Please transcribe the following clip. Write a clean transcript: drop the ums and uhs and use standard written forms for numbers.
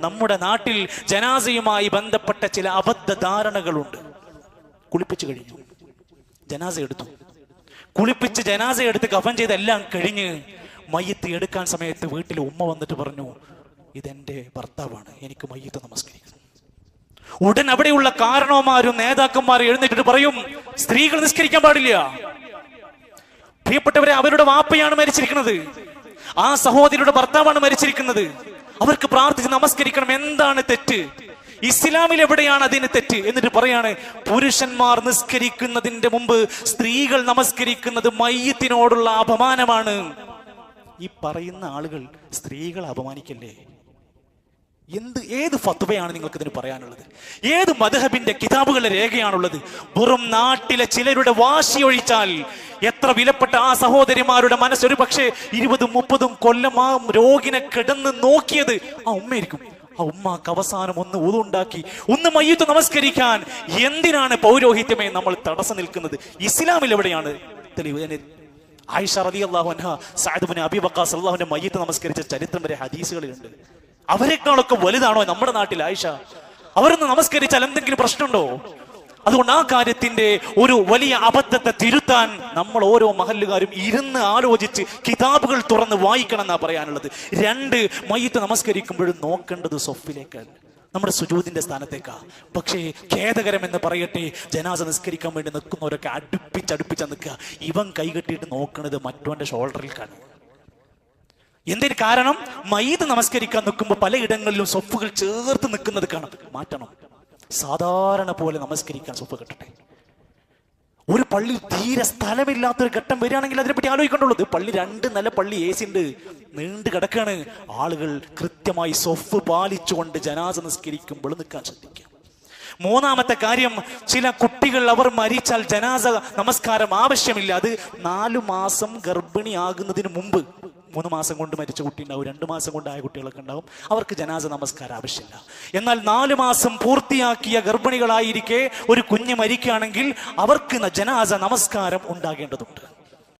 നമ്മുടെ നാട്ടിൽ ജനാസയുമായി ബന്ധപ്പെട്ട ചില അബദ്ധ ധാരണകളുണ്ട്. കുളിപ്പിച്ചു കഴിഞ്ഞു, ജനാസ എടുത്തു, കുളിപ്പിച്ച് ജനാസ എടുത്ത് കഫൻ ചെയ്തെല്ലാം കഴിഞ്ഞ് മയ്യത്ത് എടുക്കാൻ സമയത്ത് വീട്ടിൽ ഉമ്മ വന്നിട്ട് പറഞ്ഞു, ഇതെന്റെ ഭർത്താവാണ്, എനിക്ക് മയ്യത്ത് നമസ്കരിക്കണം. ഉടൻ അവിടെയുള്ള കാരണവന്മാരും നേതാക്കന്മാരും എഴുന്നേറ്റിട്ട് പറയും, സ്ത്രീകൾ നിസ്കരിക്കാൻ പാടില്ല. പ്രിയപ്പെട്ടവരെ, അവരുടെ വാപ്പയാണ് മരിച്ചിരിക്കുന്നത്, ആ സഹോദരിയുടെ ഭർത്താവാണ് മരിച്ചിരിക്കുന്നത്. അവർക്ക് പ്രാർത്ഥിച്ച് നമസ്കരിക്കണം. എന്താണ് തെറ്റ്? ഇസ്ലാമിൽ എവിടെയാണ് അതിന് തെറ്റ്? എന്നിട്ട് പറയാണ്, പുരുഷന്മാർ നിസ്കരിക്കുന്നതിന്റെ മുമ്പ് സ്ത്രീകൾ നമസ്കരിക്കുന്നത് മയ്യത്തിനോടുള്ള അപമാനമാണ്. ഈ പറയുന്ന ആളുകൾ സ്ത്രീകളെ അപമാനിക്കല്ലേ? ഏത് ഫത്വയാണ് നിങ്ങൾക്ക് ഇതിന് പറയാനുള്ളത്? ഏത് മദ്ഹബിന്റെ കിതാബുകളുടെ രേഖയാണുള്ളത്? വെറും നാട്ടിലെ ചിലരുടെ വാശി ഒഴിച്ചാൽ എത്ര വിലപ്പെട്ട ആ സഹോദരിമാരുടെ മനസ്സ് ഒരു പക്ഷേ 20-30 കൊല്ലം ആ രോഗിനെ കിടന്ന് നോക്കിയത് ആ ഉമ്മയായിരിക്കും. ആ ഉമ്മാക്ക് അവസാനം ഒന്ന് ഉളുണ്ടാക്കി ഒന്ന് മയ്യത്ത് നമസ്കരിക്കാൻ എന്തിനാണ് പൗരോഹിത്യമേ നമ്മൾ തടസ്സം നിൽക്കുന്നത്? ഇസ്ലാമിൽ എവിടെയാണ് തെളിവ്? ആയിഷ റളിയല്ലാഹു അൻഹ സഅദ് ഇബ്നു അബീ വഖാസ് റളിയല്ലാഹുവിന്റെ മയ്യത്ത് നമസ്കരിച്ച ചരിത്രം വരെ ഹദീസുകളിലുണ്ട്. അവരെക്കാളൊക്കെ വലുതാണോ നമ്മുടെ നാട്ടിൽ ആയിഷ? അവരൊന്ന് നമസ്കരിച്ചാൽ എന്തെങ്കിലും പ്രശ്നമുണ്ടോ? അതുകൊണ്ട് ആ കാര്യത്തിന്റെ ഒരു വലിയ അബദ്ധത്തെ തിരുത്താൻ നമ്മൾ ഓരോ മഹല്ലുകാരും ഇരുന്ന് ആലോചിച്ച് കിതാബുകൾ തുറന്ന് വായിക്കണം എന്നാ പറയാനുള്ളത്. 2, മയ്യത്ത് നമസ്കരിക്കുമ്പോഴും നോക്കേണ്ടത് സൊഫിലേക്കാണ്, നമ്മുടെ സുജൂദിന്റെ സ്ഥാനത്തേക്കാ. പക്ഷേ ഖേദകരം എന്ന് പറയട്ടെ, ജനാസ നിസ്കരിക്കാൻ വേണ്ടി നിൽക്കുന്നവരൊക്കെ അടുപ്പിച്ച് നിൽക്കുക. ഇവൻ കൈകെട്ടിയിട്ട് നോക്കുന്നത് മറ്റവന്റെ ഷോൾഡറിലേക്കാണ്. എന്തിന് കാരണം? മയ്യത്ത് നമസ്കരിക്കാൻ നിൽക്കുമ്പോൾ പലയിടങ്ങളിലും സൊഫുകൾ ചേർത്ത് നിൽക്കുന്നത് കാണാം. മാറ്റണം, സാധാരണ പോലെ നമസ്കരിക്കാൻ സൊഫ് കെട്ടട്ടെ. ഒരു പള്ളി തീരെ സ്ഥലമില്ലാത്തൊരു ഘട്ടം വരികയാണെങ്കിൽ അതിനെപ്പറ്റി ആലോചിക്കേണ്ടുള്ളൂ. പള്ളി 2 നില പള്ളി, AC ഉണ്ട്, നീണ്ടു കിടക്കാണ്. ആളുകൾ കൃത്യമായി സൊഫ് പാലിച്ചുകൊണ്ട് ജനാസ നിസ്കരിക്കുമ്പോൾ നിൽക്കാൻ ശ്രദ്ധിക്കാം. 3ാമത്തെ കാര്യം, ചില കുട്ടികൾ അവർ മരിച്ചാൽ ജനാസ നമസ്കാരം ആവശ്യമില്ല. അത് 4 മാസം ഗർഭിണിയാകുന്നതിന് മുമ്പ്, 3 മാസം കൊണ്ട് മരിച്ച കുട്ടി ഉണ്ടാവും, 2 മാസം കൊണ്ടായ കുട്ടികളൊക്കെ ഉണ്ടാവും, അവർക്ക് ജനാസ നമസ്കാരം ആവശ്യമില്ല. എന്നാൽ 4 മാസം പൂർത്തിയാക്കിയ ഗർഭിണികളായിരിക്കെ ഒരു കുഞ്ഞ് മരിക്കുകയാണെങ്കിൽ അവർക്ക് ജനാസ നമസ്കാരം ഉണ്ടാകേണ്ടതുണ്ട്.